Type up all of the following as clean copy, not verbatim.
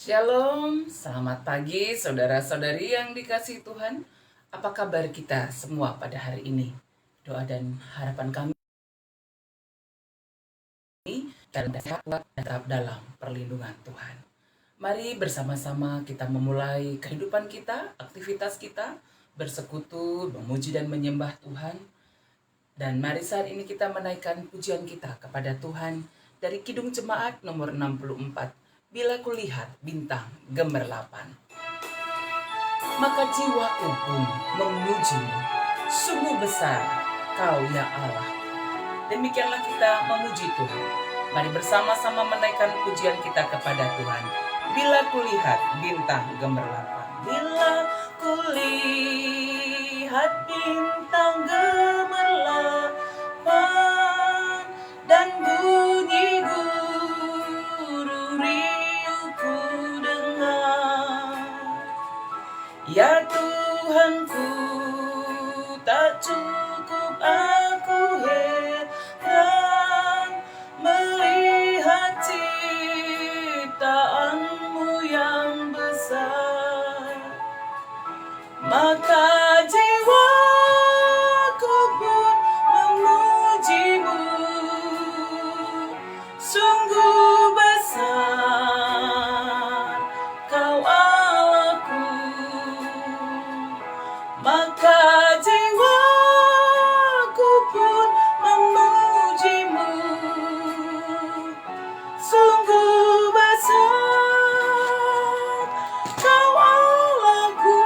Shalom, selamat pagi saudara-saudari yang dikasihi Tuhan. Apa kabar kita semua pada hari ini? Doa dan harapan kami dan sehat dan tetap dalam perlindungan Tuhan. Mari bersama-sama kita memulai kehidupan kita, aktivitas kita, bersekutu, memuji dan menyembah Tuhan. Dan mari saat ini kita menaikkan pujian kita kepada Tuhan dari Kidung Jemaat nomor 64. Bila kulihat bintang gemerlapan, maka jiwaku pun memujimu. Sungguh besar kau ya Allah. Demikianlah kita memuji Tuhan. Mari bersama-sama menaikkan pujian kita kepada Tuhan. Bila kulihat bintang gemerlapan, bila kulihat bintang gemerlapan, dan bunyi guru riuhku dengar. Ya Tuhanku, tak cukup aku heran melihat ciptaanmu yang besar. Maka jiwaku pun memujimu. Sungguh besar kau Allahku. Maka jiwaku pun memujimu. Sungguh besar kau Allahku.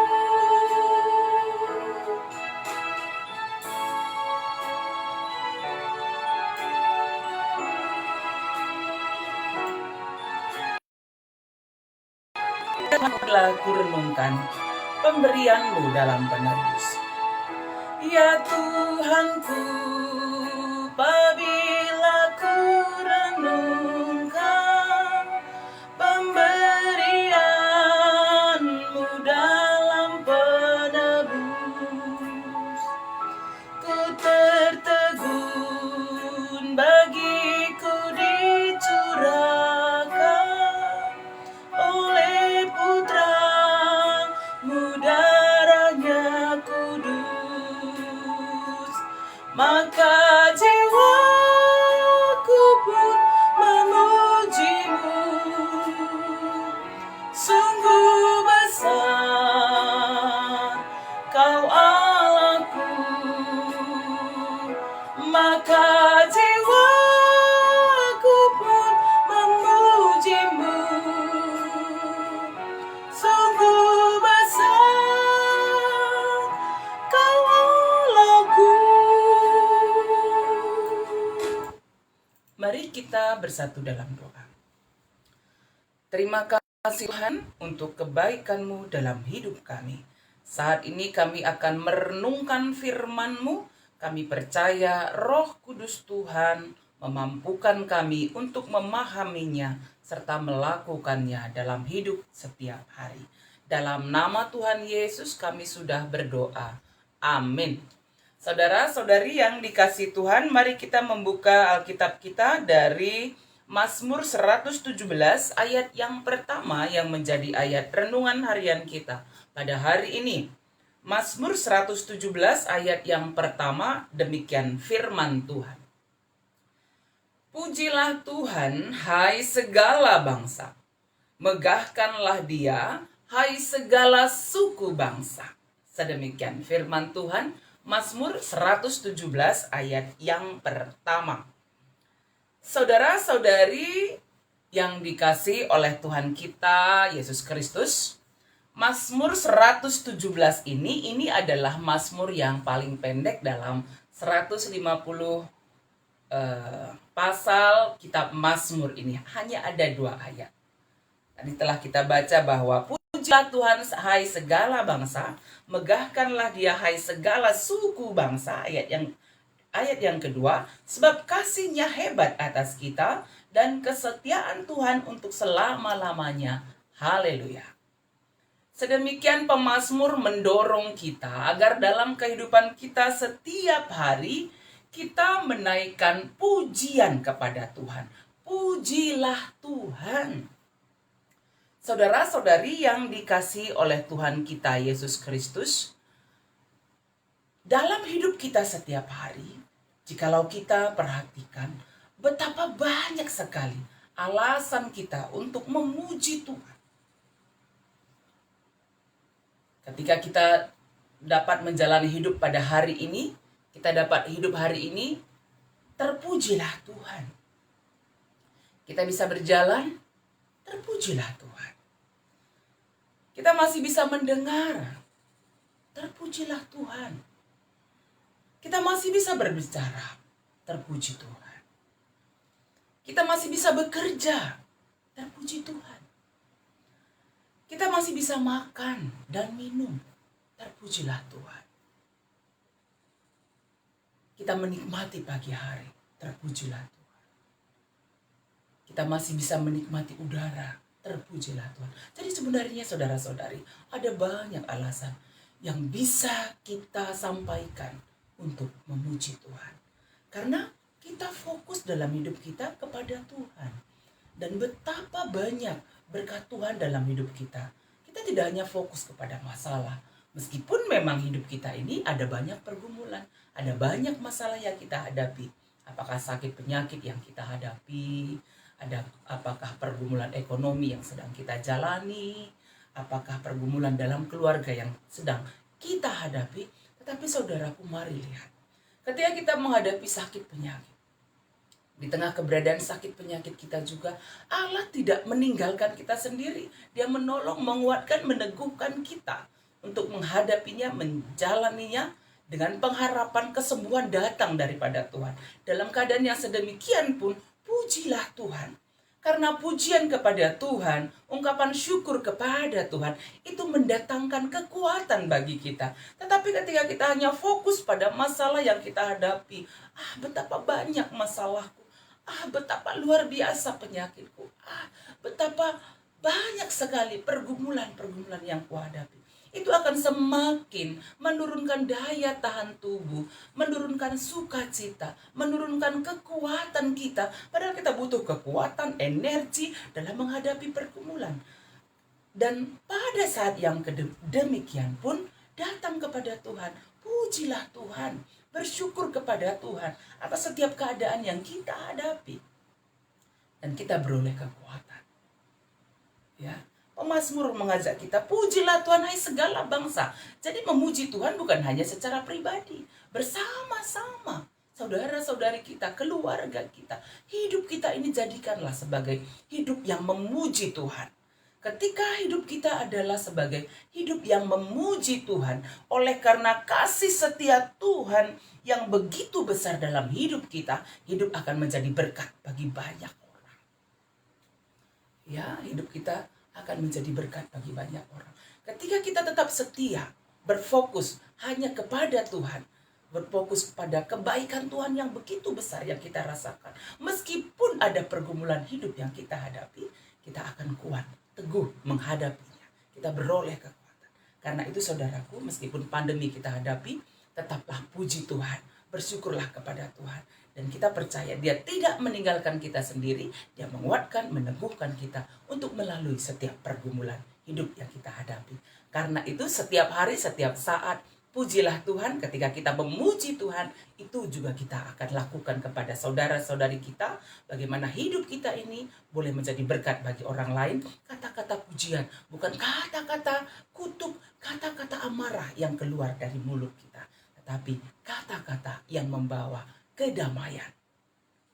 Telah kurenungkan pemberianmu dalam penebus. Ya Tuhanku, apabila ku renungkan pemberianmu dalam penebus, ku tertegun bagiku dicurahkan oleh putramu darahnya kudus. Maka jiwaku pun memujimu. Sungguh besar kau Allahku. Maka jiwaku pun memujimu. Sungguh besar kau Allahku. Mari kita bersatu dalam doa. Terima kasih Tuhan untuk kebaikan-Mu dalam hidup kami. Saat ini kami akan merenungkan firman-Mu. Kami percaya Roh Kudus Tuhan memampukan kami untuk memahaminya serta melakukannya dalam hidup setiap hari. Dalam nama Tuhan Yesus kami sudah berdoa. Amin. Saudara-saudari yang dikasihi Tuhan, mari kita membuka Alkitab kita dari Mazmur 117 ayat yang pertama yang menjadi ayat renungan harian kita pada hari ini. Mazmur 117 ayat yang pertama, demikian firman Tuhan. Pujilah Tuhan, hai segala bangsa. Megahkanlah Dia, hai segala suku bangsa. Sedemikian firman Tuhan, Mazmur 117 ayat yang pertama. Saudara-saudari yang dikasihi oleh Tuhan kita Yesus Kristus, Mazmur 117 ini adalah Mazmur yang paling pendek dalam 150 pasal kitab Mazmur ini. Hanya ada 2 ayat. Tadi telah kita baca bahwa pujilah Tuhan hai segala bangsa, megahkanlah Dia hai segala suku bangsa. Ayat yang kedua, sebab kasih-Nya hebat atas kita dan kesetiaan Tuhan untuk selama-lamanya. Haleluya. Sedemikian pemazmur mendorong kita agar dalam kehidupan kita setiap hari kita menaikkan pujian kepada Tuhan. Pujilah Tuhan. Saudara-saudari yang dikasihi oleh Tuhan kita Yesus Kristus, dalam hidup kita setiap hari, jikalau kita perhatikan betapa banyak sekali alasan kita untuk memuji Tuhan. Ketika kita dapat menjalani hidup pada hari ini, kita dapat hidup hari ini, terpujilah Tuhan. Kita bisa berjalan, terpujilah Tuhan. Kita masih bisa mendengar, terpujilah Tuhan. Kita masih bisa berbicara, terpuji Tuhan. Kita masih bisa bekerja, terpuji Tuhan. Kita masih bisa makan dan minum, terpujilah Tuhan. Kita menikmati pagi hari, terpujilah Tuhan. Kita masih bisa menikmati udara, terpujilah Tuhan. Jadi sebenarnya saudara-saudari, ada banyak alasan yang bisa kita sampaikan untuk memuji Tuhan. Karena kita fokus dalam hidup kita kepada Tuhan. Dan betapa banyak berkat Tuhan dalam hidup kita. Kita tidak hanya fokus kepada masalah. Meskipun memang hidup kita ini ada banyak pergumulan, ada banyak masalah yang kita hadapi. Apakah sakit penyakit yang kita hadapi, apakah pergumulan ekonomi yang sedang kita jalani, apakah pergumulan dalam keluarga yang sedang kita hadapi. Tetapi saudaraku, mari lihat, ketika kita menghadapi sakit penyakit, di tengah keberadaan sakit penyakit kita juga, Allah tidak meninggalkan kita sendiri. Dia menolong, menguatkan, meneguhkan kita untuk menghadapinya, menjalaninya dengan pengharapan kesembuhan datang daripada Tuhan. Dalam keadaan yang sedemikian pun, pujilah Tuhan. Karena pujian kepada Tuhan, ungkapan syukur kepada Tuhan, itu mendatangkan kekuatan bagi kita. Tetapi ketika kita hanya fokus pada masalah yang kita hadapi, betapa banyak masalahku, betapa luar biasa penyakitku, betapa banyak sekali pergumulan-pergumulan yang kuhadapi. Itu akan semakin menurunkan daya tahan tubuh, menurunkan sukacita, menurunkan kekuatan kita. Padahal kita butuh kekuatan, energi dalam menghadapi pergumulan. Dan pada saat yang demikian pun, datang kepada Tuhan, pujilah Tuhan, bersyukur kepada Tuhan atas setiap keadaan yang kita hadapi. Dan kita beroleh kekuatan. Ya. Pemazmur mengajak kita, pujilah Tuhan hai segala bangsa. Jadi memuji Tuhan bukan hanya secara pribadi, bersama-sama. Saudara-saudari kita, keluarga kita, hidup kita ini jadikanlah sebagai hidup yang memuji Tuhan. Ketika hidup kita adalah sebagai hidup yang memuji Tuhan, oleh karena kasih setia Tuhan yang begitu besar dalam hidup kita, hidup akan menjadi berkat bagi banyak orang. Ya, hidup kita akan menjadi berkat bagi banyak orang. Ketika kita tetap setia, berfokus hanya kepada Tuhan, berfokus pada kebaikan Tuhan yang begitu besar yang kita rasakan. Meskipun ada pergumulan hidup yang kita hadapi, kita akan kuat, teguh menghadapinya. Kita beroleh kekuatan. Karena itu saudaraku, meskipun pandemi kita hadapi, tetaplah puji Tuhan, bersyukurlah kepada Tuhan. Dan kita percaya dia tidak meninggalkan kita sendiri. Dia menguatkan, meneguhkan kita untuk melalui setiap pergumulan hidup yang kita hadapi. Karena itu setiap hari, setiap saat, pujilah Tuhan. Ketika kita memuji Tuhan, itu juga kita akan lakukan kepada saudara-saudari kita. Bagaimana hidup kita ini boleh menjadi berkat bagi orang lain. Kata-kata pujian, bukan kata-kata kutuk, kata-kata amarah yang keluar dari mulut kita. Tetapi kata-kata yang membawa kedamaian.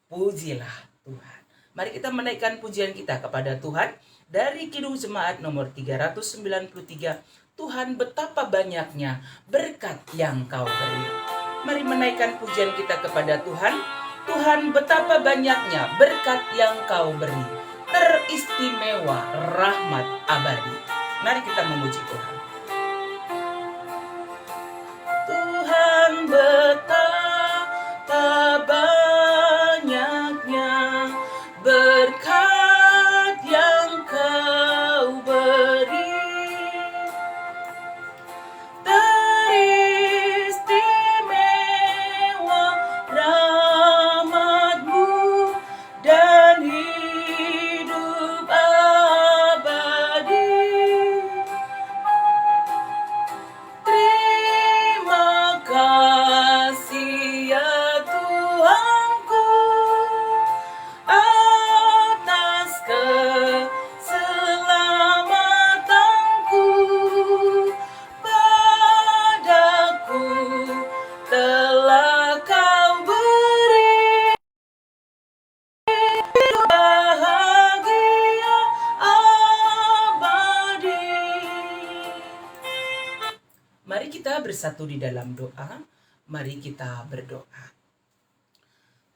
Pujilah Tuhan. Mari kita menaikkan pujian kita kepada Tuhan dari Kidung Jemaat nomor 393. Tuhan, betapa banyaknya berkat yang Kau beri. Mari menaikkan pujian kita kepada Tuhan. Tuhan, betapa banyaknya berkat yang Kau beri. Teristimewa rahmat abadi. Mari kita memuji Tuhan. Tuhan, betapa banyaknya berkat yang Kau beri. Teristimewa rahmat-Mu dan hidup abadi. bersatu di dalam doa. Mari kita berdoa.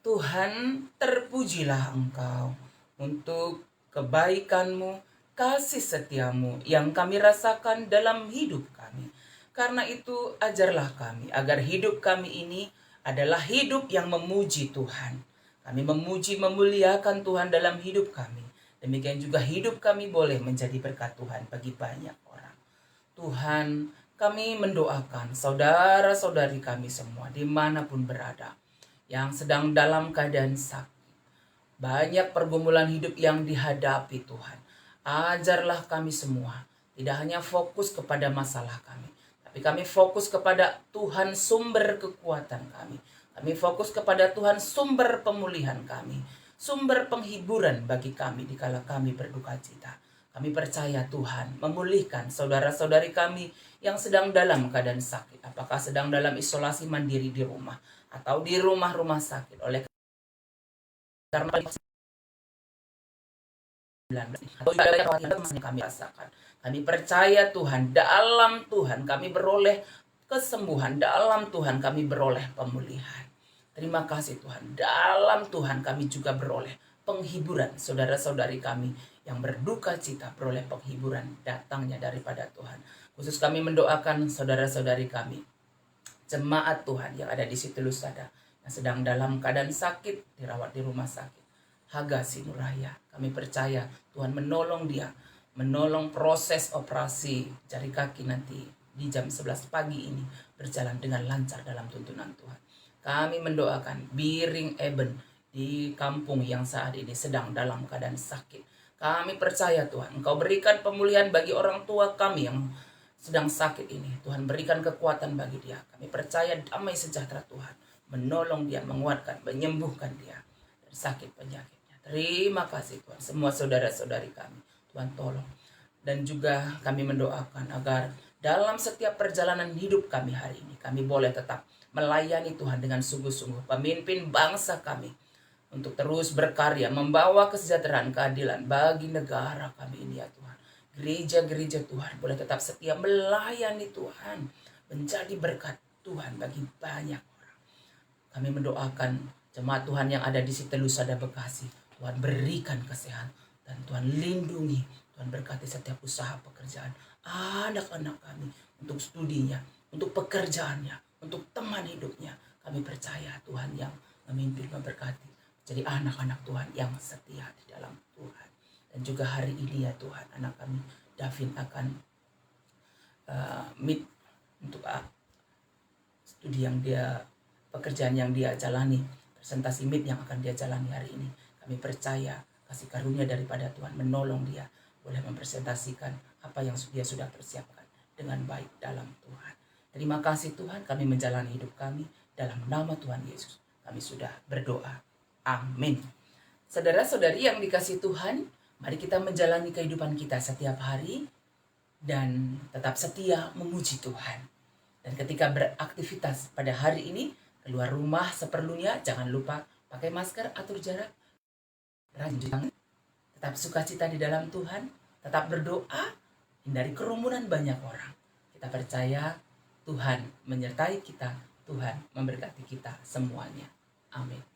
Tuhan, terpujilah Engkau untuk kebaikan-Mu, kasih setiamu yang kami rasakan dalam hidup kami. Karena itu ajarlah kami agar hidup kami ini adalah hidup yang memuji Tuhan. Kami memuji memuliakan Tuhan dalam hidup kami. Demikian juga hidup kami boleh menjadi berkat Tuhan bagi banyak orang. Tuhan, kami mendoakan saudara-saudari kami semua dimanapun berada yang sedang dalam keadaan sakit. Banyak pergumulan hidup yang dihadapi Tuhan. Ajarlah kami semua, tidak hanya fokus kepada masalah kami, tapi kami fokus kepada Tuhan sumber kekuatan kami. Kami fokus kepada Tuhan sumber pemulihan kami, sumber penghiburan bagi kami dikala kami berduka cita. Kami percaya Tuhan memulihkan saudara-saudari kami yang sedang dalam keadaan sakit. Apakah sedang dalam isolasi mandiri di rumah atau di rumah-rumah sakit oleh karena atau yang kami rasakan. Kami percaya Tuhan, dalam Tuhan kami beroleh kesembuhan, dalam Tuhan kami beroleh pemulihan. Terima kasih Tuhan, dalam Tuhan kami juga beroleh penghiburan. Saudara-saudari kami yang berduka cita beroleh penghiburan datangnya daripada Tuhan. Khusus kami mendoakan saudara-saudari kami, jemaat Tuhan yang ada di Siti Lusada, yang sedang dalam keadaan sakit, dirawat di rumah sakit. Haga Sinuraya, kami percaya Tuhan menolong dia, menolong proses operasi jari kaki nanti di jam 11 pagi ini berjalan dengan lancar dalam tuntunan Tuhan. Kami mendoakan Biring Eben di kampung yang saat ini sedang dalam keadaan sakit. Kami percaya Tuhan, Engkau berikan pemulihan bagi orang tua kami yang sedang sakit ini. Tuhan berikan kekuatan bagi dia. Kami percaya damai sejahtera Tuhan menolong dia, menguatkan, menyembuhkan dia dari sakit penyakitnya. Terima kasih Tuhan, semua saudara-saudari kami, Tuhan tolong. Dan juga kami mendoakan agar dalam setiap perjalanan hidup kami hari ini, kami boleh tetap melayani Tuhan dengan sungguh-sungguh. Pemimpin bangsa kami untuk terus berkarya, membawa kesejahteraan, keadilan bagi negara kami ini ya Tuhan. Gereja-gereja Tuhan boleh tetap setia melayani Tuhan, menjadi berkat Tuhan bagi banyak orang. Kami mendoakan jemaat Tuhan yang ada di Siti Lusada Bekasi, Tuhan berikan kesehatan dan Tuhan lindungi, Tuhan berkati setiap usaha pekerjaan anak-anak kami, untuk studinya, untuk pekerjaannya, untuk teman hidupnya. Kami percaya Tuhan yang memimpin, memberkati, jadi anak-anak Tuhan yang setia di dalam Tuhan. Dan juga hari ini ya Tuhan, anak kami Davin akan meet untuk studi yang dia, pekerjaan yang dia jalani, presentasi meet yang akan dia jalani hari ini. Kami percaya kasih karunia daripada Tuhan menolong dia boleh mempresentasikan apa yang dia sudah persiapkan dengan baik dalam Tuhan. Terima kasih Tuhan, kami menjalani hidup kami dalam nama Tuhan Yesus. Kami sudah berdoa. Amin. Saudara-saudari yang dikasihi Tuhan, mari kita menjalani kehidupan kita setiap hari dan tetap setia memuji Tuhan. Dan ketika beraktivitas pada hari ini, keluar rumah seperlunya, jangan lupa pakai masker, atur jarak, rajin cuci tangan, tetap sukacita di dalam Tuhan, tetap berdoa, hindari kerumunan banyak orang. Kita percaya Tuhan menyertai kita, Tuhan memberkati kita semuanya. Amin.